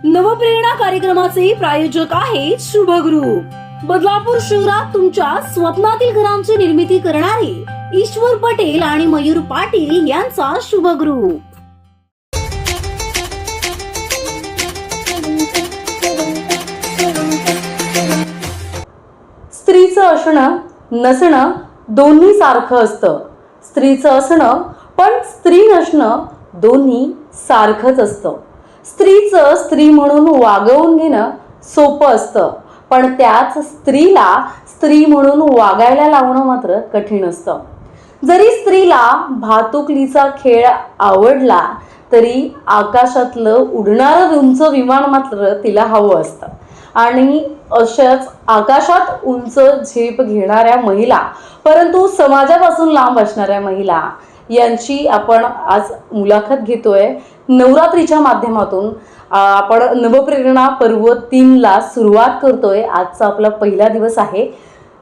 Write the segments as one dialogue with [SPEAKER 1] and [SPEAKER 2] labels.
[SPEAKER 1] नवप्रेरणा कार्यक्रमाचे प्रायोजक आहेत शुभ ग्रुप। बदलापूर शहरात तुमच्या स्वप्नातील घरांची निर्मिती करणारे ईश्वर पटेल आणि मयूर पाटील यांचा शुभ ग्रुप।
[SPEAKER 2] स्त्रीचं असणं नसणं दोन्ही सारखं असतं। स्त्रीचं असणं पण स्त्री नसणं दोन्ही सारखंच असतं। स्त्रीचं स्त्री म्हणून वागवून घेणं सोपं असतं, पण त्याच स्त्रीला स्त्री म्हणून वागायला लावणं मात्र कठीण असतं। जरी स्त्रीला भातुकलीचा खेळ आवडला तरी आकाशातलं उडणारं उंच विमान मात्र तिला हवं असतं। आणि अशाच आकाशात उंच झेप घेणाऱ्या महिला परंतु समाजापासून लांब असणाऱ्या महिला यांची आपण आज मुलाखत घेतोय। नवरात्रीच्या माध्यमातून आपण नवप्रेरणा पर्व 3 ला सुरुवात करतोय। आजचा आपला पहिला दिवस आहे।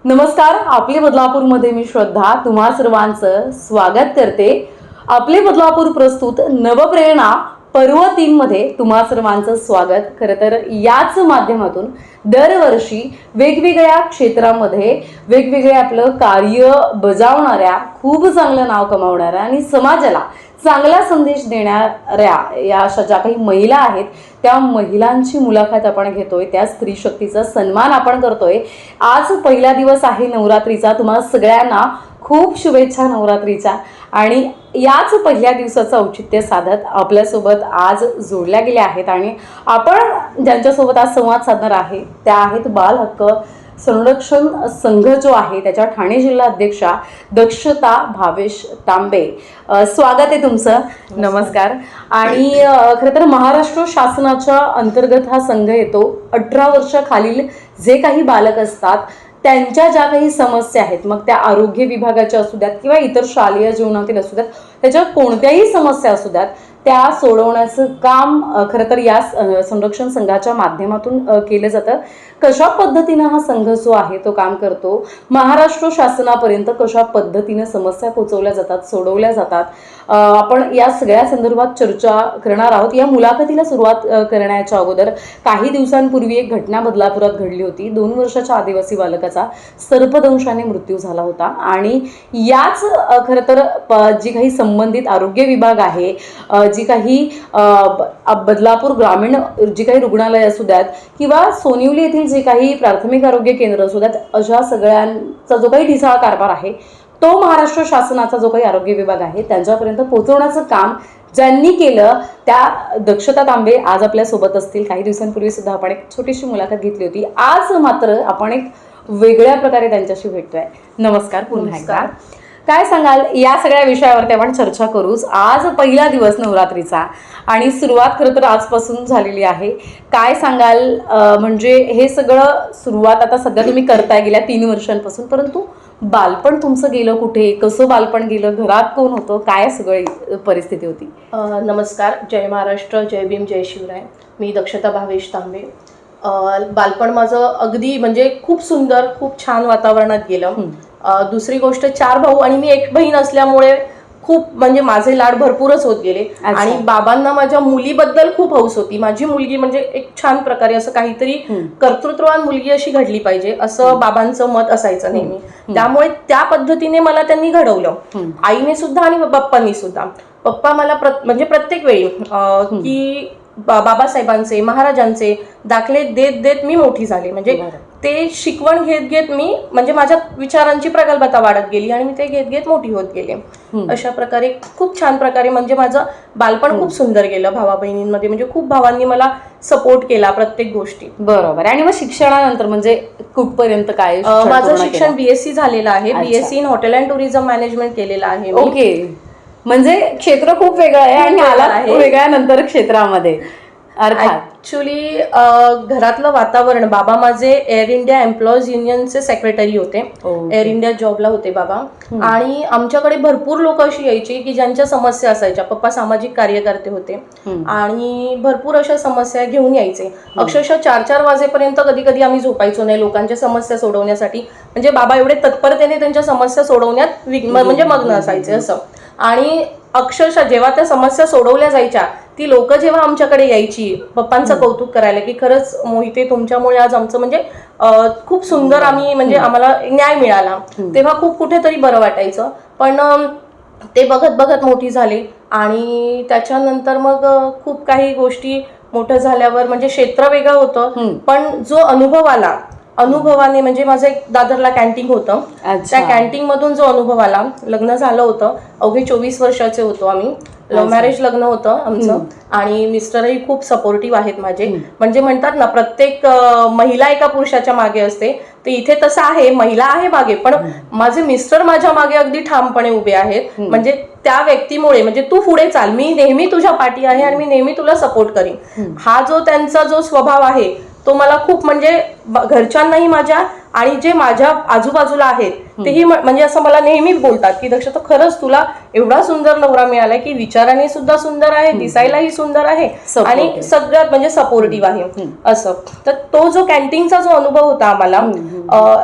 [SPEAKER 2] नमस्कार, आपले बदलापूरमध्ये मी श्रद्धा तुम्हा सर्वांचं स्वागत करते। आपले बदलापूर प्रस्तुत नवप्रेरणा पर्व 3 मध्ये तुम्हा सर्वांचं स्वागत। खरं तर याच माध्यमातून दरवर्षी वेगवेगळ्या क्षेत्रामध्ये वेगवेगळे आपलं कार्य बजावणाऱ्या, खूप चांगलं नाव कमावणाऱ्या आणि समाजाला चांगला संदेश देणाऱ्या या अशा ज्या काही महिला आहेत त्या महिलांची मुलाखत आपण घेतोय। त्या स्त्री शक्तीचा सन्मान आपण करतोय। आज पहिला दिवस आहे नवरात्रीचा। तुम्हाला सगळ्यांना खूप शुभेच्छा नवरात्रीच्या। आणि याच पहिल्या दिवसाचं औचित्य साधत आपल्यासोबत आज जोडल्या गेल्या आहेत आणि आपण ज्यांच्यासोबत आज संवाद साधणार आहे त्या आहेत बाल हक्क संरक्षण संघ जो आहे त्याच्या ठाणे जिल्हा अध्यक्षा दक्षता भावेश तांबे। स्वागत आहे तुमचं। नमस्कार। आणि खरं तर महाराष्ट्र शासनाच्या अंतर्गत हा संघ येतो। 18 वर्षाखालील जे काही बालक असतात त्यांच्या ज्या काही समस्या आहेत, मग त्या आरोग्य विभागाच्या असू द्यात किंवा इतर शालेय जीवनातील असू द्यात, त्याच्या कोणत्याही समस्या असू द्यात त्या सोडवण्याचं काम खरं तर या संरक्षण संघाच्या माध्यमातून केलं जातं। कशा पद्धतीनं हा संघ जो आहे तो काम करतो, महाराष्ट्र शासनापर्यंत कशा पद्धतीनं समस्या पोहोचवल्या जातात, सोडवल्या जातात, आपण या सगळ्या संदर्भात चर्चा करणार आहोत। या मुलाखतीला सुरुवात करण्याच्या अगोदर काही दिवसांपूर्वी एक घटना बदलापुरात घडली होती। 2 वर्षाच्या आदिवासी बालकाचा सर्पदंशाने मृत्यू झाला होता आणि याच खरं तर जी काही संबंधित आरोग्य विभाग आहे, जी काही बदलापूर ग्रामीण जी काही रुग्णालय असू द्यात किंवा सोनिवली येथील जे काही प्राथमिक आरोग्य केंद्र असू द्यात, अशा सगळ्यांचा जो काही ढिसाळ कारभार आहे तो महाराष्ट्र शासनाचा जो काही आरोग्य विभाग आहे त्यांच्यापर्यंत पोहोचवण्याचं काम ज्यांनी केलं त्या दक्षता तांबे आज आपल्या सोबत असतील। काही दिवसांपूर्वी सुद्धा आपण एक छोटीशी मुलाखत घेतली होती। आज मात्र आपण एक वेगळ्या प्रकारे त्यांच्याशी भेटतोय। नमस्कार पुन्हा एकदा। काय सांगाल या सगळ्या विषयावरती आपण चर्चा करूच। आज पहिला दिवस नवरात्रीचा आणि सुरुवात खरं तर आजपासून झालेली आहे। काय सांगाल म्हणजे हे सगळं सुरुवात आता सध्या तुम्ही करताय गेल्या 3 वर्षांपासून, परंतु बालपण तुमचं गेलं कुठे, कसं बालपण गेलं, घरात कोण होतं, काय सगळी परिस्थिती होती?
[SPEAKER 3] नमस्कार, जय महाराष्ट्र, जय भीम, जय शिवराय। मी दक्षता भावेश तांबे। बालपण माझं अगदी म्हणजे खूप सुंदर, खूप छान वातावरणात गेलं। दुसरी गोष्ट 4 भाऊ आणि मी एक बहीण असल्यामुळे खूप म्हणजे माझे लाड भरपूरच होत गेले आणि बाबांना माझ्या मुलीबद्दल खूप हौस होती। माझी मुलगी म्हणजे एक छान प्रकारे असं काहीतरी कर्तृत्ववान मुलगी अशी घडली पाहिजे असं बाबांचं मत असायचं नेहमी। त्यामुळे त्या पद्धतीने मला त्यांनी घडवलं, आईने सुद्धा आणि बाप्पांनी सुद्धा। पप्पा मला म्हणजे प्रत्येक वेळी की बाबासाहेबांचे महाराजांचे दाखले देत देत मी मोठी झाले। म्हणजे ते शिकवण घेत घेत मी म्हणजे माझ्या विचारांची प्रगल्भता वाढत गेली आणि मी ते घेत घेत मोठी होत गेले। अशा प्रकारे खूप छान प्रकारे म्हणजे माझं बालपण खूप सुंदर गेलं भावा बहिणींमध्ये। म्हणजे खूप भावांनी मला सपोर्ट केला प्रत्येक गोष्टी।
[SPEAKER 2] बरोबर। आणि मग शिक्षणानंतर म्हणजे कुठपर्यंत काय?
[SPEAKER 3] माझं शिक्षण BSc झालेलं आहे। BSc in hotel and tourism management केलेलं आहे।
[SPEAKER 2] ओके, म्हणजे क्षेत्र खूप वेगळं आहे आणि आला वेगळ्या नंतर क्षेत्रामध्ये।
[SPEAKER 3] ऍक्च्युली घरातलं वातावरण, बाबा माझे एअर इंडिया एम्प्लॉईज युनियनचे सेक्रेटरी होते। एअर इंडिया जॉबला होते बाबा। आणि आमच्याकडे भरपूर लोक अशी यायची की ज्यांच्या समस्या असायच्या। पप्पा सामाजिक कार्यकर्ते होते आणि भरपूर अशा समस्या घेऊन यायचे। अक्षरशः 4-4 वाजेपर्यंत कधी कधी आम्ही झोपायचो नाही लोकांच्या समस्या सोडवण्यासाठी। म्हणजे बाबा एवढे तत्परतेने त्यांच्या समस्या सोडवण्यात म्हणजे मग्न असायचे असं। आणि अक्षरशः जेव्हा त्या समस्या सोडवल्या जायच्या ती लोक जेव्हा आमच्याकडे यायची पप्पांचं कौतुक करायला की खरंच मोहिते तुमच्यामुळे आज आमचं म्हणजे खूप सुंदर आम्ही म्हणजे आम्हाला न्याय मिळाला, तेव्हा खूप कुठेतरी बरं वाटायचं. पण ते बघत बघत मोठी झाले आणि त्याच्यानंतर मग खूप काही गोष्टी मोठं झाल्यावर म्हणजे क्षेत्र वेगळं होतं, पण जो अनुभव आला अनुभवाने म्हणजे माझं एक दादरला कॅन्टीन होतं, त्या कॅन्टीन मधून जो अनुभव आला, लग्न झालं होतं, अवघे 24 वर्षाचे होतो आम्ही, लव्ह मॅरेज लग्न होतं आमचं आणि मिस्टरही खूप सपोर्टिव्ह आहेत माझे. म्हणजे म्हणतात ना प्रत्येक महिला एका पुरुषाच्या मागे असते, तर इथे तसं आहे, महिला आहे मागे, पण माझे मिस्टर माझ्या मागे अगदी ठामपणे उभे आहेत. म्हणजे त्या व्यक्तीमुळे म्हणजे तू पुढे चाल, मी नेहमी तुझ्या पाठी आहे आणि मी नेहमी तुला सपोर्ट करीन, हा जो त्यांचा जो स्वभाव आहे तो मला खूप म्हणजे घरच्यांनाही माझ्या आणि जे माझ्या आजूबाजूला आहेत तेही म्हणजे असं मला नेहमी बोलतात की दक्षता खरंच तुला एवढा सुंदर नवरा मिळालाय की विचाराने सुद्धा सुंदर आहे, दिसायलाही सुंदर आहे आणि सगळ्यात म्हणजे सपोर्टिव्ह आहे असं. तर तो जो कॅन्टीनचा जो अनुभव होता आम्हाला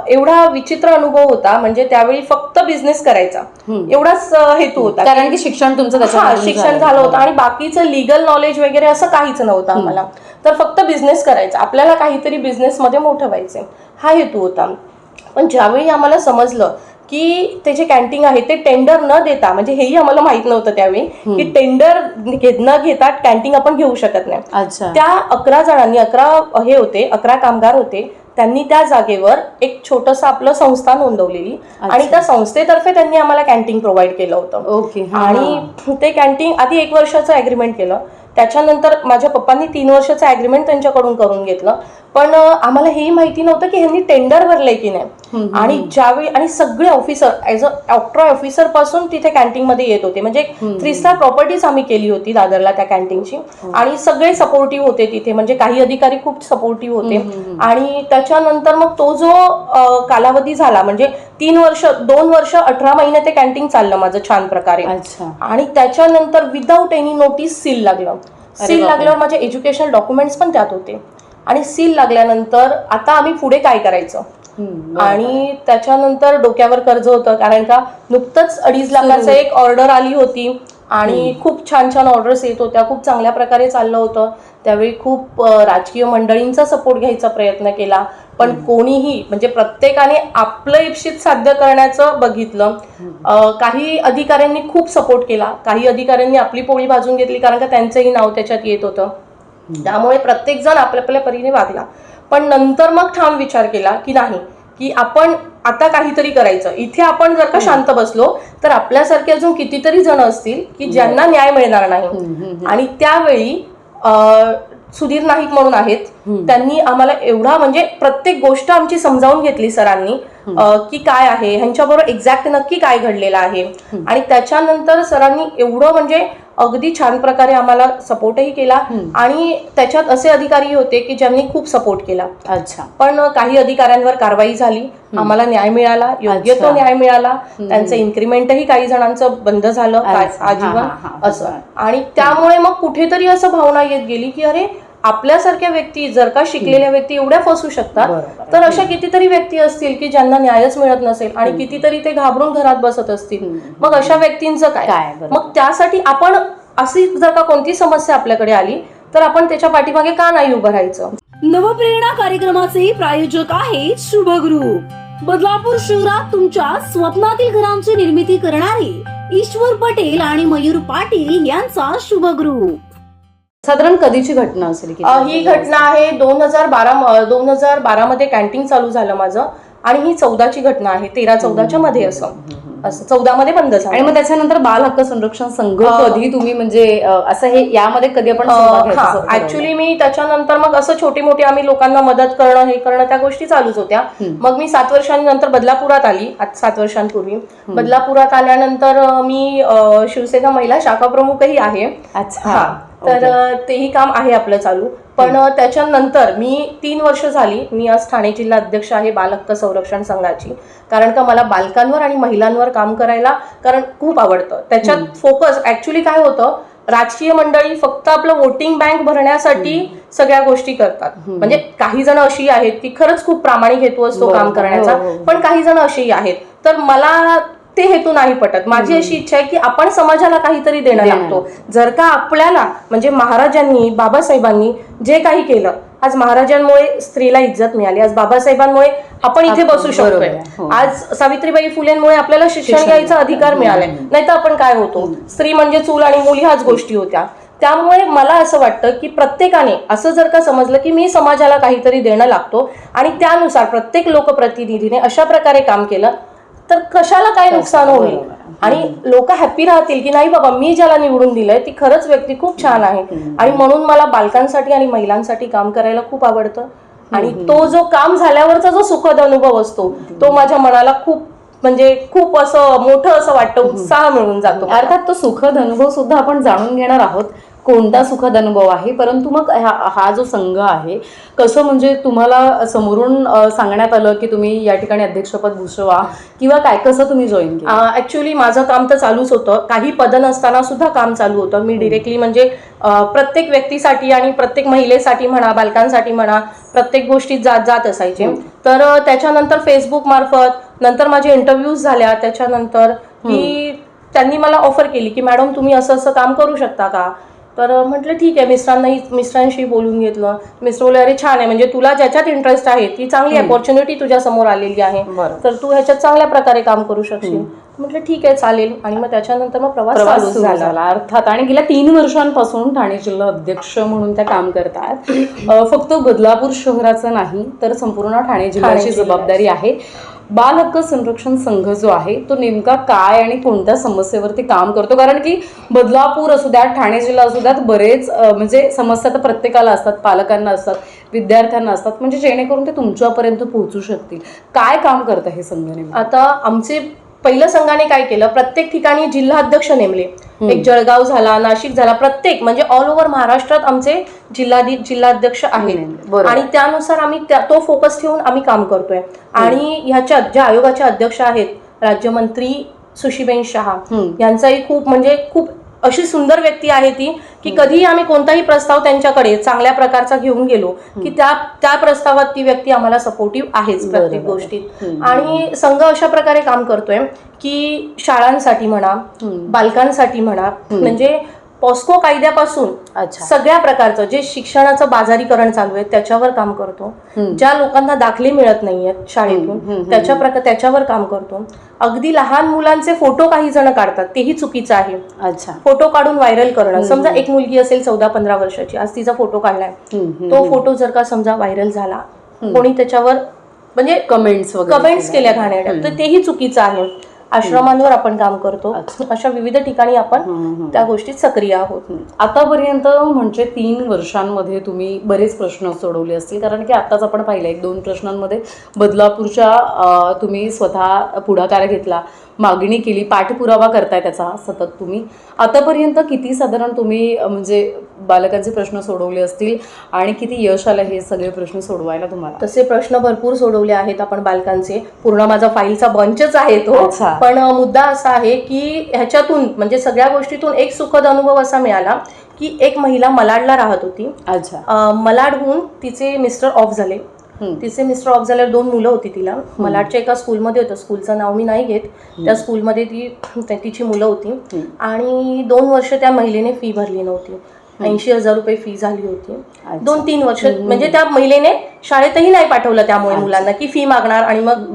[SPEAKER 3] एवढा विचित्र अनुभव होता, म्हणजे त्यावेळी फक्त बिझनेस करायचा एवढाच हेतू होता,
[SPEAKER 2] कारण की शिक्षण तुमचं
[SPEAKER 3] शिक्षण झालं होतं आणि बाकीचं लिगल नॉलेज वगैरे असं काहीच नव्हतं आम्हाला, तर फक्त बिझनेस करायचा, आपल्याला काहीतरी बिझनेसमध्ये मोठं व्हायचंय हा हेतू होता. पण ज्यावेळी आम्हाला समजलं की ते जे कॅन्टीन आहे ते टेंडर न देता, म्हणजे हेही आम्हाला माहित नव्हतं त्यावेळी की टेंडर न घेता कॅन्टीन आपण घेऊ शकत नाही. त्या 11 जणांनी 11 कामगार होते, त्यांनी त्या जागेवर एक छोटंसं आपलं संस्था नोंदवलेली आणि त्या संस्थेतर्फे त्यांनी आम्हाला कॅन्टीन प्रोव्हाइड केलं होतं. आणि ते कॅन्टीन आधी 1 वर्षाचं ॲग्रीमेंट केलं, त्याच्यानंतर माझ्या पप्पांनी 3 वर्षाचं ॲग्रीमेंट त्यांच्याकडून करून घेतलं. पण आम्हाला हेही माहिती नव्हतं की ह्यांनी टेंडर भरलंय की नाही. आणि ज्यावेळी आणि सगळे officer as a octroi officer पासून तिथे कॅन्टीन मध्ये येत होते, म्हणजे 3 स्टार प्रॉपर्टीज आम्ही केली होती दादरला त्या कॅन्टीनची, आणि सगळे सपोर्टिव्ह होते तिथे, म्हणजे काही अधिकारी खूप सपोर्टिव्ह होते. आणि त्याच्यानंतर मग तो जो कालावधी झाला म्हणजे 2 वर्ष 18 महिने ते कॅन्टीन चाललं माझं छान प्रकारे. आणि त्याच्यानंतर विदाऊट एनी नोटीस सील लागलं. सील लागल्यावर माझे एज्युकेशनल डॉक्युमेंट्स पण त्यात होते आणि सील लागल्यानंतर आता आम्ही पुढे काय करायचं. आणि त्याच्यानंतर डोक्यावर कर्ज होतं, कारण का नुकतंच 2.5 लाखाचं एक ऑर्डर आली होती आणि खूप छान छान ऑर्डर्स येत होत्या, खूप चांगल्या प्रकारे चाललं होतं. त्यावेळी खूप राजकीय मंडळींचा सपोर्ट घ्यायचा प्रयत्न केला, पण कोणीही म्हणजे प्रत्येकाने आपलं इप्सित साध्य करण्याचं बघितलं. काही अधिकाऱ्यांनी खूप सपोर्ट केला, काही अधिकाऱ्यांनी आपली पोळी भाजून घेतली, कारण का त्यांचंही नाव त्याच्यात येत होतं. त्यामुळे प्रत्येक जण आपल्या आपल्या परीने वागला. पण नंतर मग ठाम विचार केला की नाही, की आपण आता काहीतरी करायचं. इथे आपण जर का शांत बसलो तर आपल्यासारखे अजून कितीतरी जण असतील की ज्यांना न्याय मिळणार नाही. आणि त्यावेळी सुधीर नाईक म्हणून आहेत, त्यांनी आम्हाला एवढा म्हणजे प्रत्येक गोष्ट आमची समजावून घेतली सरांनी की काय आहे ह्यांच्याबरोबर एक्झॅक्ट नक्की काय घडलेलं आहे. आणि त्याच्यानंतर सरांनी एवढं म्हणजे अगदी छान प्रकारे आम्हाला सपोर्टही केला. आणि त्याच्यात असे अधिकारी होते की ज्यांनी खूप सपोर्ट केला. पण काही अधिकाऱ्यांवर कारवाई झाली, आम्हाला न्याय मिळाला, योग्य तो न्याय मिळाला. त्यांचं इन्क्रीमेंटही काही जणांचं बंद झालं आजीवन असं. आणि त्यामुळे मग कुठेतरी असं भावना येत गेली की अरे आपल्यासारख्या व्यक्ती जर का शिकलेल्या व्यक्ती एवढ्या फसू शकतात, तर अशा कितीतरी व्यक्ती असतील की ज्यांना न्यायच मिळत नसेल आणि कितीतरी ते घाबरून घरात बसत असतील. मग अशा व्यक्तींचं काय. मग त्यासाठी आपण अशी जर का कोणती समस्या आपल्याकडे आली तर आपण त्याच्या पाठीमागे का नाही उभं राहायचं.
[SPEAKER 1] नवप्रेरणा कार्यक्रमाचे प्रायोजक आहेत शुभ ग्रुप. बदलापूर शहरात तुमच्या स्वप्नातील घरांची निर्मिती करणारे ईश्वर पटेल आणि मयूर पाटील यांचा शुभ ग्रुप.
[SPEAKER 2] साधारण कधीची घटना असेल?
[SPEAKER 3] ही घटना आहे 2012 मध्ये कॅन्टीन चालू झालं माझं, आणि ही 14ची घटना आहे, 13-14च्या मध्ये असं 14 मध्ये बंद झालं.
[SPEAKER 2] आणि मग त्याच्यानंतर बाल हक्क संरक्षण संघ कधी तुम्ही म्हणजे असं हे यामध्ये कधी आपण
[SPEAKER 3] ऍक्च्युली मी त्याच्यानंतर मग असं छोटी मोठी आम्ही लोकांना मदत करणं हे करणं त्या गोष्टी चालूच होत्या. मग मी 7 वर्षांनंतर बदलापुरात आली, 7 वर्षांपूर्वी बदलापुरात आल्यानंतर मी शिवसेना महिला शाखा प्रमुखही आहे. तर तेही काम आहे आपलं चालू. पण त्याच्यानंतर मी 3 वर्ष झाली, मी आज ठाणे जिल्हा अध्यक्ष आहे बाल हक्क संरक्षण संघाची. कारण का मला बालकांवर आणि महिलांवर काम करायला कारण खूप आवडतं. त्याच्यात फोकस ऍक्च्युली काय होतं, राजकीय मंडळी फक्त आपलं वोटिंग बँक भरण्यासाठी सगळ्या गोष्टी करतात. म्हणजे काही जण अशी आहेत की खरंच खूप प्रामाणिक हेतू असतो काम करण्याचा, पण काही जण अशीही आहेत. तर मला ते हेतू नाही पटत. माझी अशी इच्छा आहे की आपण समाजाला काहीतरी देणं लागतो. जर का आपल्याला म्हणजे महाराजांनी बाबासाहेबांनी जे काही केलं, आज महाराजांमुळे स्त्रीला इज्जत मिळाली, आज बाबासाहेबांमुळे आपण इथे बसू शकतोय, आज सावित्रीबाई फुलेंमुळे आपल्याला शिक्षण घ्यायचा अधिकार मिळालाय, नाही तर आपण काय होतो, स्त्री म्हणजे चूल आणि मूल ह्याच गोष्टी होत्या. त्यामुळे मला असं वाटतं की प्रत्येकाने असं जर का समजलं की मी समाजाला काहीतरी देणं लागतो आणि त्यानुसार प्रत्येक लोकप्रतिनिधीने अशा प्रकारे काम केलं तर कशाला काय नुकसान होईल आणि लोक हॅप्पी राहतील की नाही बाबा मी ज्याला निवडून दिलंय ती खरंच व्यक्ती खूप छान आहे. आणि म्हणून मला बालकांसाठी आणि महिलांसाठी काम करायला खूप आवडतं आणि तो जो काम झाल्यावरचा जो सुखद अनुभव असतो तो माझ्या मनाला खूप म्हणजे खूप असं मोठं असं वाटतं, उत्साह मिळून जातो.
[SPEAKER 2] अर्थात तो सुखद अनुभव सुद्धा आपण जाणून घेणार आहोत, कोणता सुखद अनुभव आहे. परंतु मग हा जो संघ आहे कसं म्हणजे तुम्हाला समोरून सांगण्यात आलं की तुम्ही या ठिकाणी अध्यक्षपद भूषवा किंवा काय, कसं तुम्ही जॉईन केलं?
[SPEAKER 3] ऍक्च्युली माझं काम तर चालूच होतं, काही पद नसताना सुद्धा काम चालू होतं. मी डिरेक्टली म्हणजे प्रत्येक व्यक्तीसाठी आणि प्रत्येक महिलेसाठी म्हणा, बालकांसाठी म्हणा, प्रत्येक गोष्टीत जात असायचे. तर त्याच्यानंतर फेसबुक मार्फत नंतर माझे इंटरव्ह्यूज झाल्या, त्याच्यानंतर की त्यांनी मला ऑफर केली की मॅडम तुम्ही असं असं काम करू शकता का. तर म्हटलं ठीक आहे. मिस्टरांशी बोलून घेतलं. मिस्टर बोलले अरे छान आहे, म्हणजे तुला ज्याच्यात इंटरेस्ट आहे ती चांगली अपॉर्च्युनिटी तुझ्या समोर आलेली आहे, तर तू ह्याच्यात चांगल्या प्रकारे काम करू शकशील. म्हटलं ठीक आहे चालेल. आणि मग त्याच्यानंतर मग प्रवास
[SPEAKER 2] सुरू झाला अर्थात. आणि गेल्या 3 वर्षांपासून ठाणे जिल्हा अध्यक्ष म्हणून त्या काम करतात. फक्त बदलापूर शहराचं नाही तर संपूर्ण ठाणे जिल्ह्याची जबाबदारी आहे. बाल हक्क संरक्षण संघ जो आहे तो नेमका काय आणि कोणत्या समस्येवरती काम करतो, कारण की बदलापूर असू द्यात, ठाणे जिल्हा असू द्यात, बरेच म्हणजे समस्या तर प्रत्येकाला असतात, पालकांना असतात, विद्यार्थ्यांना असतात, म्हणजे जेणेकरून ते तुमच्यापर्यंत पोहोचू शकतील. काय काम करतं हे संघ नेमकं?
[SPEAKER 3] आता आमचे पहिलं संघाने काय केलं, प्रत्येक ठिकाणी जिल्हा अध्यक्ष नेमले. एक जळगाव झाला, नाशिक झाला, प्रत्येक म्हणजे ऑल ओव्हर महाराष्ट्रात आमचे जिल्हाध्यक्ष आहेत आणि त्यानुसार आम्ही तो फोकस ठेवून आम्ही काम करतोय. आणि ह्याच्यात ज्या आयोगाच्या अध्यक्ष आहेत राज्यमंत्री सुशीबेन शहा, यांचाही खूप म्हणजे खूप अशी सुंदर व्यक्ती आहे ती की कधीही आम्ही कोणताही प्रस्ताव त्यांच्याकडे चांगल्या प्रकारचा घेऊन गेलो की त्या प्रस्तावात ती व्यक्ती आम्हाला सपोर्टिव्ह आहेच प्रत्येक गोष्टीत. आणि संघ अशा प्रकारे काम करतोय की शाळांसाठी म्हणा, बालकांसाठी म्हणा, म्हणजे पॉस्को कायद्यापासून सगळ्या प्रकारचं जे शिक्षणाचं बाजारीकरण चालू आहे त्याच्यावर काम करतो. ज्या लोकांना दाखले मिळत नाहीयेत शाळेतून त्याच्यावर काम करतो. अगदी लहान मुलांचे फोटो काही जण काढतात, तेही चुकीचं आहे. फोटो काढून व्हायरल करणं, समजा एक मुलगी असेल 14-15 वर्षाची, आज तिचा फोटो काढलाय, तो फोटो जर का समजा व्हायरल झाला, कोणी त्याच्यावर म्हणजे कमेंट्स केल्या घाणेरड्या, तर तेही चुकीचं आहे. आश्रमांवर आपण काम करतो, अशा विविध ठिकाणी आपण त्या गोष्टीत सक्रिय आहोत.
[SPEAKER 2] आतापर्यंत म्हणजे 3 वर्षांमध्ये तुम्ही बरेच प्रश्न सोडवले असतील, कारण की आताच आपण पाहिलं 1-2 प्रश्नांमध्ये बदलापूरच्या तुम्ही स्वतः पुढाकार घेतला, मागणी केली, पाठपुरावा करताय त्याचा सतत तुम्ही. आतापर्यंत किती साधारण तुम्ही म्हणजे बालकांचे प्रश्न सोडवले असतील आणि किती यश आलं हे सगळे प्रश्न सोडवायला तुम्हाला?
[SPEAKER 3] तसे प्रश्न भरपूर सोडवले आहेत आपण बालकांचे, पूर्ण माझा फाईलचा बंचच आहे तो. पण मुद्दा असा आहे की ह्याच्यातून म्हणजे सगळ्या गोष्टीतून एक सुखद अनुभव असा मिळाला की एक महिला मलाडला राहत होती. मलाडहून तिचे मिस्टर ऑफ झाले. तिचे मिस्टर ऑफ झाल्यावर 2 मुलं होती तिला. मलाडच्या एका स्कूलमध्ये होतं, स्कूलचं नाव मी नाही घेत, त्या स्कूलमध्ये तिची मुलं होती. आणि 2 वर्ष त्या महिलेने फी भरली नव्हती. 80,000 रुपये फी झाली होती. 2-3 वर्ष म्हणजे त्या महिलेने शाळेतही नाही पाठवलं त्यामुळे मुलांना, की फी मागणार आणि मग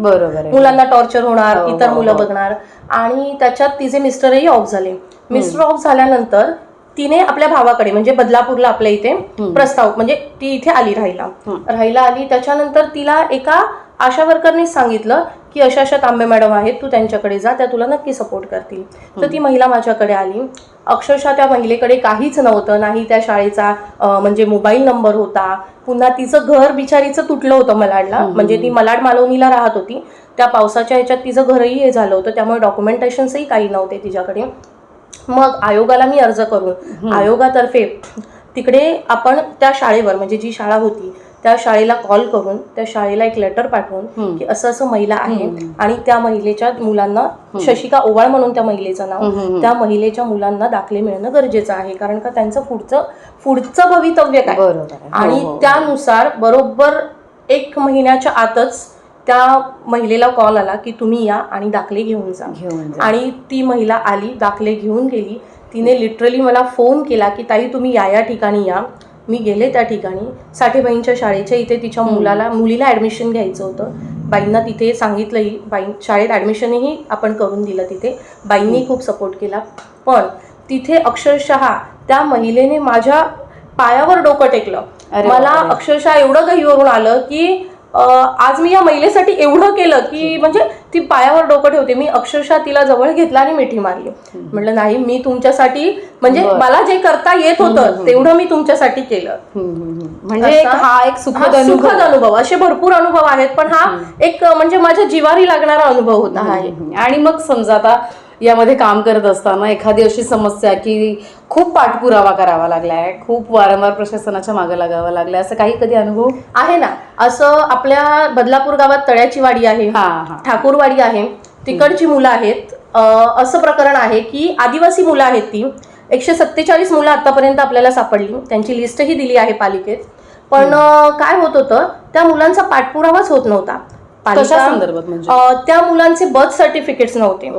[SPEAKER 3] मुलांना टॉर्चर होणार, इतर मुलं बघणार. आणि त्याच्यात तिचे मिस्टरही ऑफ झाले. मिस्टर ऑफ झाल्यानंतर तिने आपल्या भावाकडे म्हणजे बदलापूरला आपल्या इथे प्रस्ताव म्हणजे ती इथे आली राहायला आली. त्याच्यानंतर तिला एका आशा वर्करने सांगितलं की अशा अशा तांबे मॅडम आहेत, तू त्यांच्याकडे जा, त्या तुला नक्की सपोर्ट करतील. तर ती महिला माझ्याकडे आली. अक्षरशः त्या महिलेकडे काहीच नव्हतं, नाही त्या शाळेचा म्हणजे मोबाईल नंबर होता, पुन्हा तिचं घर बिचारीचं तुटलं होतं मलाडला, म्हणजे ती मलाड मालवणीला राहत होती. त्या पावसाच्या ह्याच्यात तिचं घरही हे झालं होतं, त्यामुळे डॉक्युमेंटेशन्सही काही नव्हते तिच्याकडे. मग आयोगाला मी अर्ज करून आयोगातर्फे तिकडे आपण त्या शाळेवर म्हणजे जी शाळा होती त्या शाळेला कॉल करून त्या शाळेला एक लेटर पाठवून की असं असं महिला आहे आणि त्या महिलेच्या मुलांना, शशिका ओवाळ म्हणून त्या महिलेचं नाव, त्या महिलेच्या मुलांना दाखले मिळणं गरजेचं आहे, कारण का त्यांचं पुढचं भवितव्य काय. आणि त्यानुसार बरोबर 1 महिन्याच्या आतच त्या महिलेला कॉल आला की तुम्ही या आणि दाखले घेऊन जा. आणि ती महिला आली, दाखले घेऊन गेली. तिने लिटरली मला फोन केला की ताई तुम्ही या ठिकाणी या. मी गेले त्या ठिकाणी. साठेबाईंच्या शाळेच्या इथे तिच्या मुलीला ॲडमिशन घ्यायचं होतं. बाईंना तिथे सांगितलंही, शाळेत ॲडमिशनही आपण करून दिलं तिथे. बाईंनी खूप सपोर्ट केला. पण तिथे अक्षरशः त्या महिलेने माझ्या पायावर डोकं टेकलं. मला अक्षरशः एवढं गहिवरून आलं की आज मी या महिलेसाठी एवढं केलं की म्हणजे ती पायावर डोकं ठेवते. मी अक्षरशः तिला जवळ घेतला आणि मिठी मारली. म्हटलं नाही, मी तुमच्यासाठी म्हणजे मला जे करता येत होतं तेवढं मी तुमच्यासाठी केलं.
[SPEAKER 2] म्हणजे हा एक सुखद
[SPEAKER 3] अनुभव. असे भरपूर अनुभव आहेत, पण हा एक म्हणजे माझ्या जिवारी लागणारा अनुभव होता हा.
[SPEAKER 2] आणि मग समजा आता यामध्ये काम करत असताना एखादी अशी समस्या की खूप पाठपुरावा करावा लागलाय, खूप वारंवार प्रशासनाच्या मागे लागावं लागलंय, असं काही कधी अनुभव
[SPEAKER 3] आहे ना? असं आपल्या बदलापूर गावात तळ्याची वाडी आहे, ठाकूरवाडी आहे, तिकडची मुलं आहेत. असं प्रकरण आहे की आदिवासी मुलं आहेत. ती 147 मुलं आतापर्यंत आपल्याला सापडली. त्यांची लिस्टही दिली आहे पालिकेत. पण काय होत होतं, त्या मुलांचा पाठपुरावाच होत नव्हता. त्या मुलांचे बर्थ सर्टिफिकेट्स नव्हते.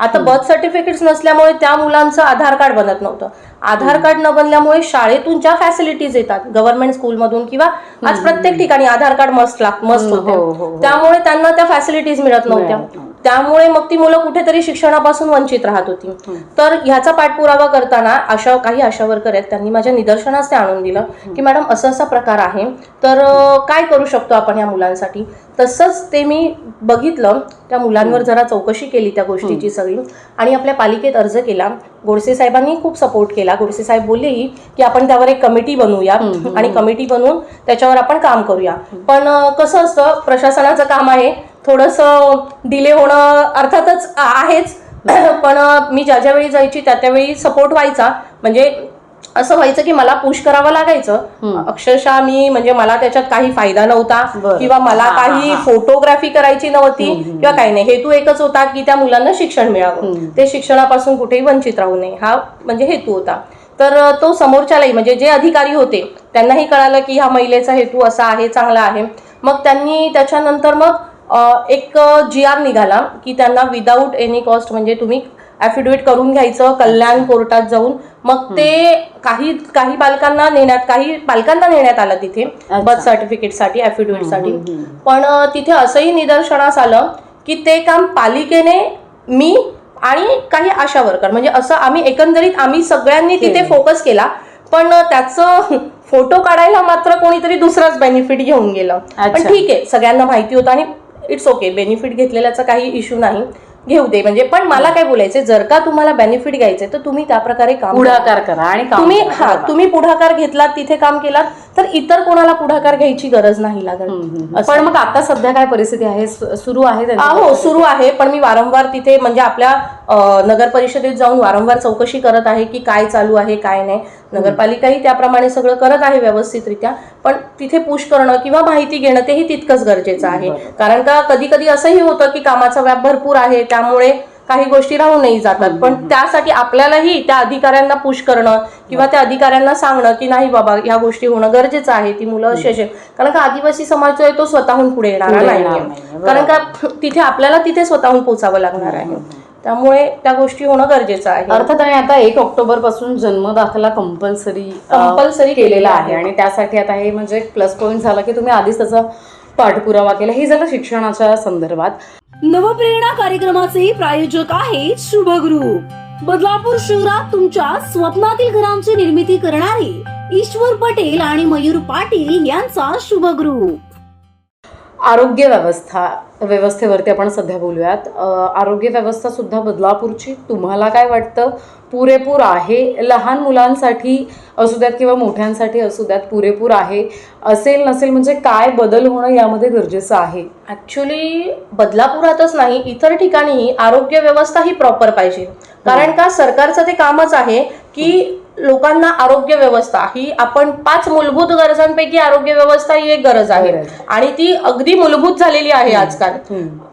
[SPEAKER 3] आता बर्थ सर्टिफिकेट्स नसल्यामुळे त्या मुलांचं आधार कार्ड बनत नव्हतं. आधार कार्ड न बनल्यामुळे शाळेतून ज्या फॅसिलिटीज येतात गव्हर्नमेंट स्कूलमधून किंवा आज प्रत्येक ठिकाणी आधार कार्ड मस्ट होते, त्यामुळे त्यांना त्या फॅसिलिटीज मिळत नव्हत्या. त्यामुळे मग ती मुलं कुठेतरी शिक्षणापासून वंचित राहत होती. तर ह्याचा पाठपुरावा करताना काही आशा वर्कर आहेत, त्यांनी माझ्या निदर्शनास ते आणून दिलं की मॅडम असा असा प्रकार आहे, तर काय करू शकतो आपण या मुलांसाठी. तसंच ते मी बघितलं. त्या मुलांवर जरा चौकशी केली त्या गोष्टीची सगळी आणि आपल्या पालिकेत अर्ज केला. गोडसे साहेबांनी खूप सपोर्ट केला. गोडसे साहेब बोललेही की आपण त्यावर एक कमिटी बनवूया आणि कमिटी बनवून त्याच्यावर आपण काम करूया. पण कसं असतं, प्रशासनाचं काम आहे, थोडंसं डिले होणं अर्थातच आहेच. पण मी ज्या वेळी जायची त्यावेळी सपोर्ट व्हायचा. म्हणजे असं व्हायचं की मला पुश करावं लागायचं. अक्षरशः मी म्हणजे मला त्याच्यात काही फायदा नव्हता किंवा मला काही फोटोग्राफी करायची नव्हती किंवा काही नाही. हेतू एकच होता की त्या मुलांना शिक्षण मिळावं, ते शिक्षणापासून कुठेही वंचित राहू नये, हा म्हणजे हेतू होता. तर तो समोरच्यालाही म्हणजे जे अधिकारी होते त्यांनाही कळालं की ह्या महिलेचा हेतू असा आहे, चांगला आहे. मग त्यांनी त्याच्यानंतर मग एक GR निघाला की त्यांना विदाऊट एनी कॉस्ट म्हणजे तुम्ही ॲफिडेव्हिट करून घ्यायचं कल्याण कोर्टात जाऊन. मग ते काही पालकांना नेण्यात आलं तिथे बर्थ सर्टिफिकेटसाठी, ॲफिडेव्हिटसाठी. पण तिथे असंही निदर्शनास आलं की ते काम पालिकेने, मी आणि काही आशा वर्कर म्हणजे असं आम्ही सगळ्यांनी तिथे फोकस केला. पण त्याचं फोटो काढायला मात्र कोणीतरी दुसराच बेनिफिट घेऊन गेलं. पण ठीक आहे, सगळ्यांना माहिती होतं आणि इट्स ओके, बेनिफिट घेतलेल्याचा काही इश्यू नाही, घेऊ दे. म्हणजे पण मला काय बोलायचंय, जर का तुम्हाला बेनिफिट घ्यायचंय तर तुम्ही त्या प्रकारे
[SPEAKER 2] पुढाकार करा आणि
[SPEAKER 3] तुम्ही पुढाकार घेतलात, तिथे काम केलात तर इतर कोणाला पुढाकार घ्यायची गरज नाही लागत.
[SPEAKER 2] पण मग आता सध्या काय परिस्थिती आहे, सुरू आहे?
[SPEAKER 3] हो, सुरू आहे. पण मी वारंवार तिथे म्हणजे आपल्या नगर परिषदेत जाऊन वारंवार चौकशी करत आहे की काय चालू आहे काय नाही. नगरपालिकाही त्याप्रमाणे सगळं करत आहे व्यवस्थितरित्या. पण तिथे पुश करणं किंवा माहिती घेणं तेही तितकंच गरजेचं आहे. कारण का कधी कधी असंही होतं की कामाचा व्याप भरपूर आहे, त्यामुळे काही गोष्टी राहूनही जातात. पण त्यासाठी आपल्यालाही त्या अधिकाऱ्यांना पुश करणं किंवा त्या अधिकाऱ्यांना सांगणं की नाही बाबा ह्या गोष्टी होणं गरजेचं आहे, ती मुलं अशी असेल. कारण का आदिवासी समाज जो आहे तो स्वतःहून पुढे येणारा नाही, कारण का तिथे आपल्याला तिथे स्वतःहून पोचावं लागणार आहे. त्यामुळे त्या गोष्टी होणं गरजेचं आहे.
[SPEAKER 2] अर्थात आणि आता 1 ऑक्टोबर पासून जन्म दाखला कंपल्सरी केलेला आहे आणि त्यासाठी आता हे म्हणजे प्लस पॉईंट झाला की तुम्ही आधीच त्याचा पाठपुरावा केला. हे झालं शिक्षणाच्या संदर्भात.
[SPEAKER 1] नवप्रेरणा कार्यक्रमाचे प्रायोजक आहेत शुभ ग्रुप. बदलापूर शहरात तुमच्या स्वप्नातील घरांची निर्मिती करणारे ईश्वर पटेल आणि मयूर पाटील यांचा शुभ ग्रुप.
[SPEAKER 2] आरोग्य व्यवस्थेवरती आपण सध्या बोलूयात. आरोग्य व्यवस्था सुद्धा बदलापूरची तुम्हाला काय वाटतं, पुरेपूर आहे? लहान मुलांसाठी असू द्यात किंवा मोठ्यांसाठी असू द्यात, पुरेपूर आहे? असेल नसेल म्हणजे काय बदल होणं यामध्ये गरजेचं आहे?
[SPEAKER 3] ऍक्च्युली बदलापुरातच नाही, इतर ठिकाणीही आरोग्य व्यवस्था ही प्रॉपर पाहिजे. कारण का सरकारचं ते कामच आहे की लोकांना आरोग्य व्यवस्था ही, आपण 5 मूलभूत गरजांपैकी आरोग्य व्यवस्था ही एक गरज आहे आणि ती अगदी मूलभूत झालेली आहे आजकाल.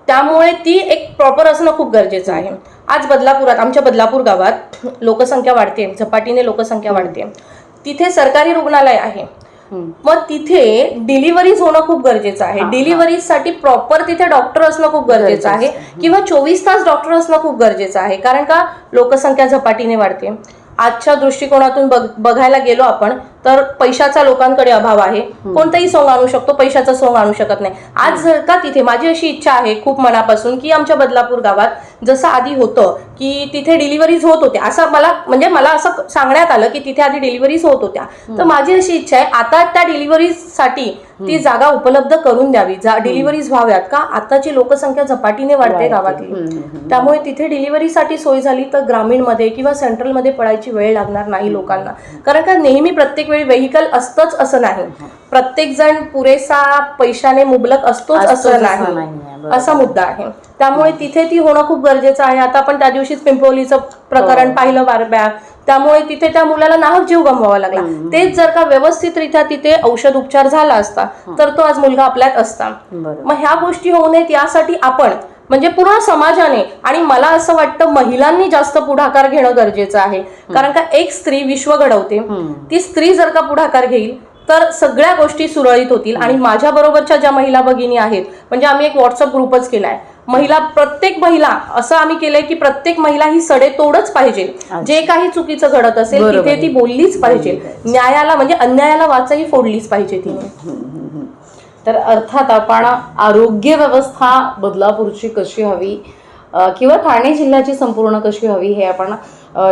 [SPEAKER 3] त्यामुळे ती एक प्रॉपर असणं खूप गरजेचं आहे. आज बदलापुरात, आमच्या बदलापूर गावात लोकसंख्या वाढते, झपाटीने लोकसंख्या वाढते. तिथे सरकारी रुग्णालय आहे. मग तिथे डिलिव्हरीज होणं खूप गरजेचं आहे. डिलिव्हरीसाठी प्रॉपर तिथे डॉक्टर असणं खूप गरजेचं आहे, किंवा 24 तास डॉक्टर असणं खूप गरजेचं आहे. कारण का लोकसंख्या झपाटीने वाढते. आजच्या दृष्टिकोनातून बघायला गेलो आपण तर पैशाचा लोकांकडे अभाव आहे. कोणताही सोंग आणू शकतो, पैशाचा सोंग आणू शकत नाही. आज जर का तिथे माझी अशी इच्छा आहे खूप मनापासून की आमच्या बदलापूर गावात जसं आधी होतं की तिथे डिलिव्हरीज होत होत्या, असं मला असं सांगण्यात आलं की तिथे आधी डिलिव्हरीज होत होत्या. तर माझी अशी इच्छा आहे आता त्या डिलिव्हरीजसाठी ती जागा उपलब्ध करून द्यावी, डिलिव्हरीज व्हाव्यात. का आताची लोकसंख्या झपाटीने वाढते गावातली, त्यामुळे तिथे डिलिव्हरीसाठी सोय झाली तर ग्रामीणमध्ये किंवा सेंट्रलमध्ये पडायची वेळ लागणार नाही लोकांना. कारण का नेहमी प्रत्येक वेळी व्हेकल असतंच असं नाही, प्रत्येक जण पुरेसा पैशाने मुबलक असतोच असं नाही, असा मुद्दा आहे. त्यामुळे तिथे ती होणं खूप गरजेचं आहे. आता आपण त्या दिवशीच पिंपवलीचं प्रकरण पाहिलं बारब्या, त्यामुळे तिथे त्या मुलाला नाहक जीव गमवावा लागला. तेच जर का व्यवस्थितरित्या तिथे औषध उपचार झाला असता तर तो आज मुलगा आपल्यात असता. मग ह्या गोष्टी होऊ नयेत यासाठी आपण म्हणजे पूर्ण समाजाने, आणि मला असं वाटतं महिलांनी जास्त पुढाकार घेणं गरजेचं आहे. कारण का एक स्त्री विश्व घडवते, ती स्त्री जर का पुढाकार घेईल तर सगळ्या गोष्टी सुरळीत होतील. आणि माझ्या बरोबरच्या ज्या महिला भगिनी आहेत, म्हणजे आम्ही एक व्हॉट्सअप ग्रुपच केलाय, प्रत्येक महिला असं आम्ही केलंय की प्रत्येक महिला ही सडेतोडच पाहिजे. जे काही चुकीचं घडत असेल तिथे ती बोललीच पाहिजे, न्यायाला म्हणजे अन्यायाला वाचाही फोडलीच पाहिजे तिने.
[SPEAKER 2] तर अर्थात आपण आरोग्य व्यवस्था बदलापूरची कशी हवी किंवा ठाणे जिल्ह्याची संपूर्ण कशी हवी हे आपण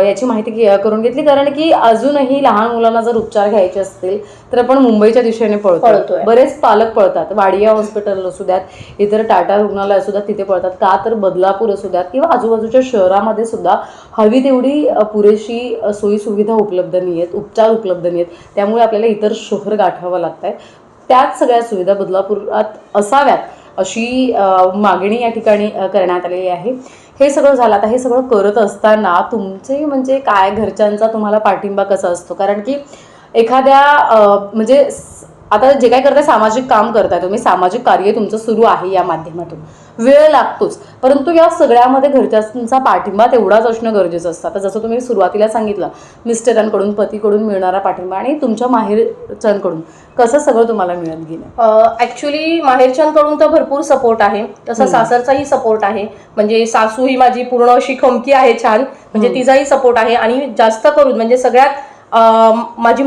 [SPEAKER 2] याची माहिती करून घेतली. कारण की अजूनही लहान मुलांना जर उपचार घ्यायचे असतील तर आपण मुंबईच्या दिशेने पळतोय. बरेच पालक पळतात, वाडिया हॉस्पिटल असू द्यात, इतर टाटा रुग्णालय असू द्यात तिथे पळतात. का तर बदलापूर असू द्यात किंवा आजूबाजूच्या शहरामध्ये सुद्धा हवी तेवढी पुरेशी सोयी सुविधा उपलब्ध नाही आहेत, उपचार उपलब्ध नाही आहेत. त्यामुळे आपल्याला इतर शहर गाठावं लागतंय. त्याच सगळ्या सुविधा बदलापुरात असाव्यात अशी मागणी या ठिकाणी करण्यात आलेली आहे. हे सगळं झालं. आता हे सगळं करत असताना तुमचे म्हणजे काय घरच्यांचा तुम्हाला पाठिंबा कसा असतो? कारण की एखाद्या म्हणजे आता जे काय करताय सामाजिक काम करताय तुम्ही, सामाजिक कार्य तुमचं सुरू आहे या माध्यमातून, वेळ लागतोच, परंतु या सगळ्यामध्ये घरच्यांचा पाठिंबा तेवढाच असणं गरजेचं असतं. आता जसं तुम्ही सुरुवातीला सांगितलं मिस्टरांकडून पतीकडून मिळणारा पाठिंबा आणि तुमच्या माहेरच्यांकडून कसं सगळं तुम्हाला मिळत गेलं?
[SPEAKER 3] ऍक्च्युली माहेरच्यांकडून तर भरपूर सपोर्ट आहे, तसा सासरचाही सपोर्ट आहे. म्हणजे सासू ही माझी पूर्ण अशी खमकी आहे छान, म्हणजे तिचाही सपोर्ट आहे. आणि जास्त करून म्हणजे सगळ्यात माझी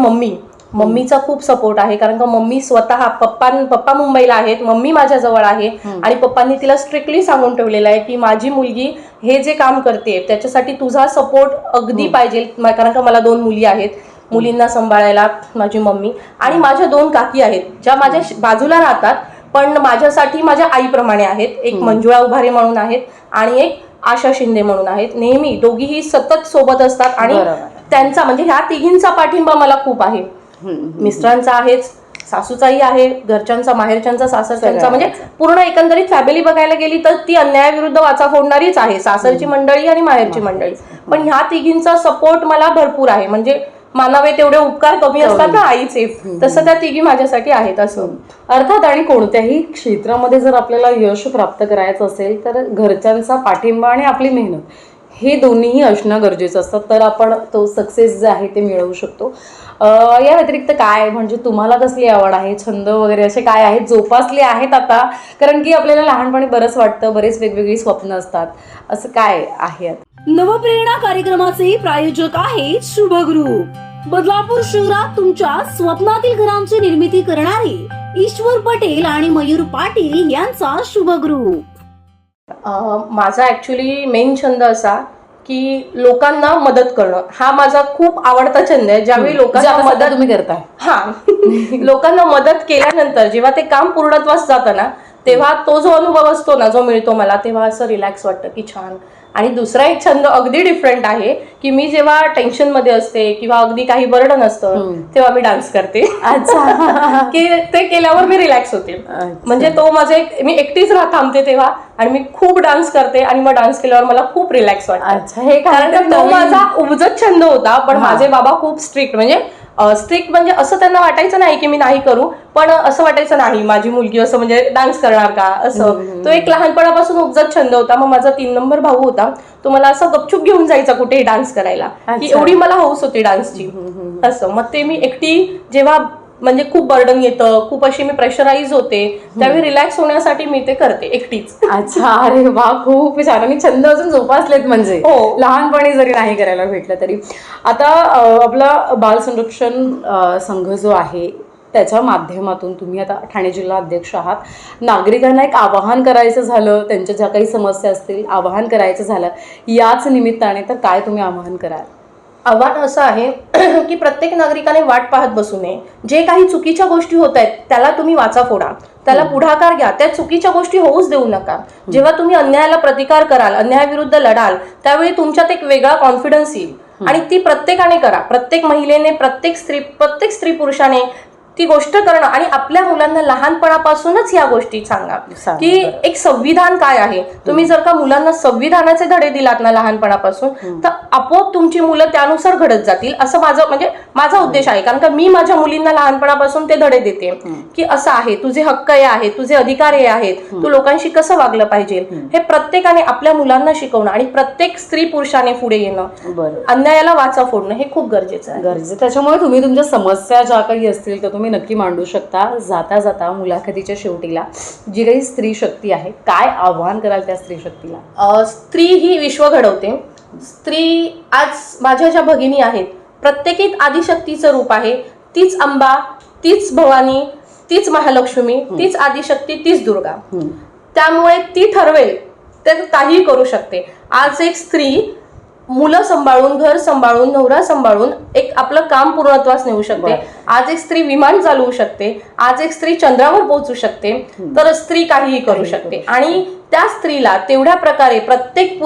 [SPEAKER 3] मम्मीचा खूप सपोर्ट आहे. कारण का मम्मी स्वतः पप्पा मुंबईला आहेत, मम्मी माझ्या जवळ आहे. आणि पप्पांनी तिला स्ट्रिक्टली सांगून ठेवलेलं आहे की माझी मुलगी हे जे काम करते त्याच्यासाठी तुझा सपोर्ट अगदी पाहिजे. कारण का मला 2 मुली आहेत, मुलींना सांभाळायला माझी मम्मी आणि माझ्या 2 काकी आहेत ज्या माझ्या बाजूला राहतात पण माझ्यासाठी माझ्या आईप्रमाणे आहेत. एक मंजुळा उभारे म्हणून आहेत आणि एक आशा शिंदे म्हणून आहेत. नेहमी दोघीही सतत सोबत असतात आणि त्यांचा म्हणजे ह्या तिघींचा पाठिंबा मला खूप आहे. मिस्टरांचा आहेच, सासूचाही आहे, घरच्यांचा, माहेरच्यांचा, सासरच्यांचा, म्हणजे पूर्ण एकंदरीत फॅमिली बघायला गेली तर ती अन्यायाविरुद्ध वाचा फोडणारीच आहे, सासरची मंडळी आणि माहेरची मंडळी. पण ह्या तिघींचा सपोर्ट मला भरपूर आहे. म्हणजे मानावे तेवढे उपकार कमी असतात ना आईचे, तसं त्या तिघी माझ्यासाठी आहेत असं.
[SPEAKER 2] अर्थात आणि कोणत्याही क्षेत्रामध्ये जर आपल्याला यश प्राप्त करायचं असेल तर घरच्यांचा पाठिंबा आणि आपली मेहनत हे दोन्हीही असणं गरजेचं असतं, तर आपण तो सक्सेस जे आहे ते मिळवू शकतो. या व्यतिरिक्त काय म्हणजे तुम्हाला कसली आवड आहे, छंद वगैरे असे काय आहेत, जोपासले आहेत आता? कारण की आपल्याला लहानपणी बरंच वाटतं, बरेच वेगवेगळी स्वप्न असतात, असं काय आहे?
[SPEAKER 1] नवप्रेरणा कार्यक्रमाचे प्रायोजक आहेत शुभ ग्रुप. बदलापूर शहरात तुमच्या स्वप्नातील घरांची निर्मिती करणारे ईश्वर पटेल आणि मयूर पाटील यांचा शुभ ग्रुप.
[SPEAKER 3] माझा ऍक्च्युली मेन छंद असा की लोकांना मदत करणं, हा माझा खूप आवडता छंद आहे. ज्यावेळी लोकांना मदत
[SPEAKER 2] तुम्ही करताय,
[SPEAKER 3] लोकांना मदत केल्यानंतर जेव्हा ते काम पूर्णत्वास जातं ना, तेव्हा तो जो अनुभव असतो ना, जो मिळतो मला, तेव्हा असं रिलॅक्स वाटतं की छान. आणि दुसरा एक छंद अगदी डिफरंट आहे की मी जेव्हा टेन्शन मध्ये असते किंवा अगदी काही बर्डन असतं तेव्हा मी डान्स करते.
[SPEAKER 2] अच्छा.
[SPEAKER 3] की ते केल्यावर मी रिलॅक्स होते. म्हणजे तो माझा मी एकटीच थांबते तेव्हा आणि मी खूप डान्स करते आणि मग डान्स केल्यावर मला खूप रिलॅक्स वाटतं. कारण तो माझा उपजत छंद होता, पण माझे बाबा खूप स्ट्रिक्ट म्हणजे असं त्यांना वाटायचं नाही की मी नाही करू, पण असं वाटायचं नाही माझी मुलगी असं म्हणजे डान्स करणार का असं. तो एक लहानपणापासून उपजत छंद होता. मग माझा 3 नंबर भाऊ होता, तो मला असं गपचूप घेऊन जायचा कुठेही डान्स करायला, की एवढी मला हौस होती डान्सची असं. मग ते मी एकटी जेव्हा म्हणजे खूप बर्डन येतं, खूप अशी मी प्रेशराईज होते, त्यावेळी रिलॅक्स होण्यासाठी मी ते करते एकटीच.
[SPEAKER 2] अच्छा, अरे वा, खूप छान. आणि छंद अजून जोपासलेत म्हणजे
[SPEAKER 3] हो.
[SPEAKER 2] लहानपणी जरी नाही करायला भेटलं तरी. आता आपला बाल संरक्षण संघ जो आहे त्याच्या माध्यमातून तुम्ही आता ठाणे जिल्हा अध्यक्ष आहात. नागरिकांना एक आवाहन करायचं झालं, त्यांच्या ज्या काही समस्या असतील आवाहन करायचं झालं याच निमित्ताने, तर काय तुम्ही आवाहन कराल?
[SPEAKER 3] आव्हान असं आहे की प्रत्येक नागरिकाने वाट पाहत बसू नये. जे काही चुकीच्या गोष्टी होत आहेत त्याला तुम्ही वाचा फोडा, त्याला पुढाकार घ्या, त्या चुकीच्या गोष्टी होऊच देऊ नका. जेव्हा तुम्ही अन्यायाला प्रतिकार कराल, अन्यायाविरुद्ध लढाल, त्यावेळी तुमच्यात एक वेगळा कॉन्फिडन्स येईल आणि ती प्रत्येकाने करा. प्रत्येक महिलेने, प्रत्येक स्त्री पुरुषाने ती गोष्ट करणं आणि आपल्या मुलांना लहानपणापासूनच ह्या गोष्टी सांगा की एक संविधान काय आहे. तुम्ही जर का मुलांना संविधानाचे धडे दिलात ना लहानपणापासून, तर आपोआप तुमची मुलं त्यानुसार घडत जातील, असं माझा उद्देश आहे. कारण का मी माझ्या मुलींना लहानपणापासून ते धडे देते की असं आहे, तुझे हक्क हे आहेत, तुझे अधिकार हे आहेत, तू लोकांशी कसं वागलं पाहिजे, हे प्रत्येकाने आपल्या मुलांना शिकवणं आणि प्रत्येक स्त्री पुरुषाने पुढे येणं, अन्यायाला वाचा फोडणं हे खूप गरजेचं आहे.
[SPEAKER 2] त्याच्यामुळे तुम्ही तुमच्या समस्या ज्या काही असतील तर तुम्ही नक्की मांडू शकता. जाता जाता मुलाखतीच्या शेवटीला जी काही स्त्री शक्ती आहे, काय आव्हान कराल त्या स्त्री शक्तीला?
[SPEAKER 3] स्त्री ही विश्व घडवते. स्त्री आज माझ्या ज्या भगिनी आहेत प्रत्येकीत आदिशक्तीचं रूप आहे. तीच अंबा, तीच भवानी, तीच महालक्ष्मी, तीच आदिशक्ती, तीच दुर्गा. त्यामुळे ती ठरवेल तर काहीही करू शकते. आज एक स्त्री मुलं सांभाळून, घर सांभाळून, नवरा सांभाळून एक आपलं काम पूर्णत्वास नेऊ शकते. आज एक स्त्री विमान चालवू शकते, आज एक स्त्री चंद्रावर पोहोचू शकते, तर स्त्री काहीही करू शकते. आणि त्या स्त्रीला तेवढ्या प्रकारे प्रत्येक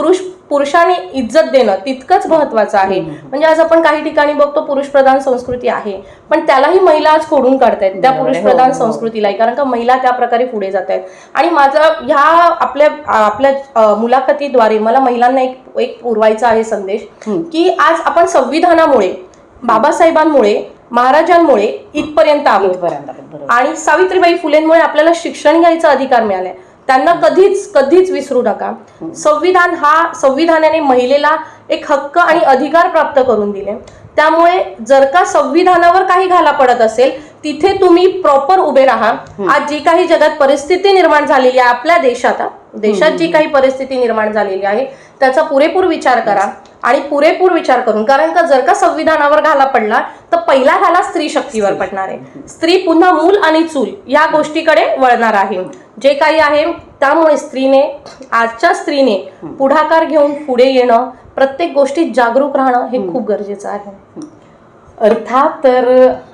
[SPEAKER 3] पुरुषाने इज्जत देणं तितकंच महत्वाचं आहे. म्हणजे आज आपण काही ठिकाणी बघतो पुरुष प्रधान संस्कृती आहे, पण त्यालाही महिला आज खोडून काढतायत त्या पुरुष प्रधान संस्कृतीलाही, कारण का महिला त्या प्रकारे पुढे जात आहेत. आणि माझा ह्या आपल्या मुलाखतीद्वारे मला महिलांना एक पुरवायचा आहे संदेश की आज आपण संविधानामुळे, बाबासाहेबांमुळे, महाराजांमुळे इथपर्यंत आहोत आणि सावित्रीबाई फुलेंमुळे आपल्याला शिक्षण घ्यायचा अधिकार मिळालाय. त्यांना कधीच विसरू नका. संविधानाने महिलेला एक हक्क आणि अधिकार प्राप्त करून दिले. त्यामुळे जर का संविधानावर काही घाला पडत असेल तिथे तुम्ही प्रॉपर उभे राहा. आज जी काही जगात परिस्थिती निर्माण झालेली आहे, आपल्या देशात जी काही परिस्थिती निर्माण झालेली आहे त्याचा पुरेपूर विचार करा आणि पुरेपूर विचार करून, कारण का जर का संविधानावर घाला पडला तर पहिला घाला स्त्री शक्तीवर पडणार आहे. स्त्री पुन्हा मूल आणि चूल या गोष्टीकडे वळणार आहे जे काही आहे. त्यामुळे आजच्या स्त्रीने पुढाकार घेऊन पुढे येणं, प्रत्येक गोष्टीत जागरूक राहणं हे खूप गरजेचं आहे.
[SPEAKER 2] अर्थात तर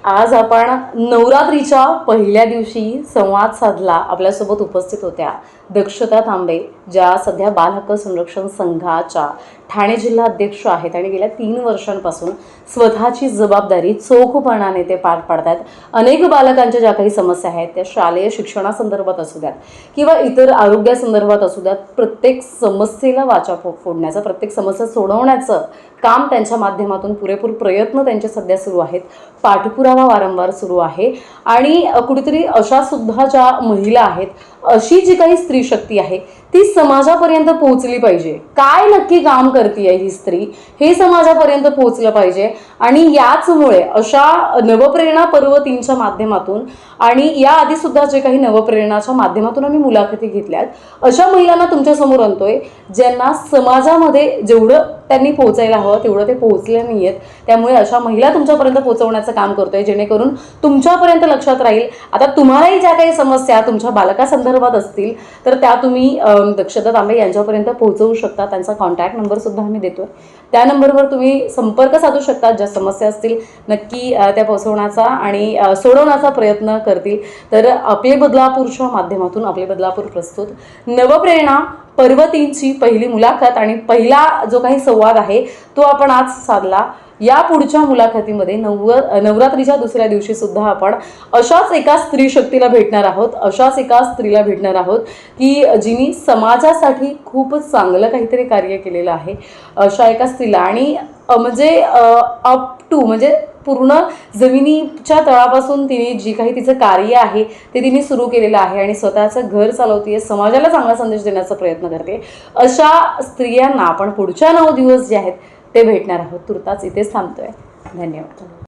[SPEAKER 2] आज आपण नवरात्रीच्या पहिल्या दिवशी संवाद साधला. आपल्यासोबत उपस्थित होत्या दक्षता तांबे, ज्या सध्या बाल हक्क संरक्षण संघाच्या ठाणे जिल्हा अध्यक्ष आहेत आणि गेल्या 3 वर्षांपासून स्वतःची जबाबदारी चोखपणाने ते पार पाडतात. अनेक बालकांच्या ज्या काही समस्या आहेत त्या शालेय शिक्षणासंदर्भात असू द्यात किंवा इतर आरोग्यासंदर्भात असू द्यात, प्रत्येक समस्येला वाचा फोडण्याचं, प्रत्येक समस्या सोडवण्याचं काम त्यांच्या माध्यमातून पुरेपूर प्रयत्न त्यांचे सध्या सुरू आहेत. पाठपुरावा वारंवार सुरू आहे आणि कुठेतरी अशा सुद्धा ज्या महिला आहेत, अशी जी काही स्त्री शक्ती आहे ती समाजापर्यंत पोहोचली पाहिजे. काय नक्की काम करते ही स्त्री हे समाजापर्यंत पोहोचलं पाहिजे. आणि याचमुळे अशा नवप्रेरणा पर्व 3च्या माध्यमातून आणि याआधी सुद्धा जे काही नवप्रेरणाच्या माध्यमातून आम्ही मुलाखती घेतल्यात, अशा महिलांना तुमच्या समोर आणतोय ज्यांना समाजामध्ये जेवढं त्यांनी पोहोचायला हवं तेवढं ते पोहोचले नाही आहेत. त्यामुळे अशा महिला तुमच्यापर्यंत पोहोचवण्याचं काम करतोय, जेणेकरून तुमच्यापर्यंत लक्षात राहील. आता तुम्हालाही ज्या काही समस्या तुमच्या बालकासंदर्भात असतील तर त्या तुम्ही दक्षता तांबे यांच्यापर्यंत पोहोचवू शकता. त्यांचा कॉन्टॅक्ट नंबर सुद्धा आम्ही देतोय. त्या नंबरवर तुम्ही संपर्क साधू शकता. ज्या समस्या असतील नक्की त्या पोहोचवण्याचा आणि सोडवण्याचा प्रयत्न करतील. तर आपले बदलापूरच्या माध्यमातून आपले बदलापूर प्रस्तुत नवप्रेरणा पर्व 3ची पहिली मुलाखत आणि पहिला जो काही संवाद आहे तो आपण आज साधला. या पुढच्या मुलाखतीमध्ये नवरात्रीच्या दुसऱ्या दिवशी सुद्धा आपण अशाच एका स्त्री शक्तीला भेटणार आहोत, अशाच एका स्त्रीला भेटणार आहोत की जिने समाजासाठी खूप चांगलं काहीतरी कार्य केलेलं आहे. अशा एका स्त्रीला आणि म्हणजे अप टू म्हणजे पूर्ण जमिनीच्या तळापासून तिने जी काही तिचं कार्य आहे ते तिने सुरू केलेलं आहे आणि स्वतःचं घर चालवते, समाजाला चांगला संदेश देण्याचा प्रयत्न करते. अशा स्त्रियांना आपण पुढच्या 9 दिवस जे आहेत ते भेटणार आहोत. तुर्तास इथेच थांबतोय. धन्यवाद.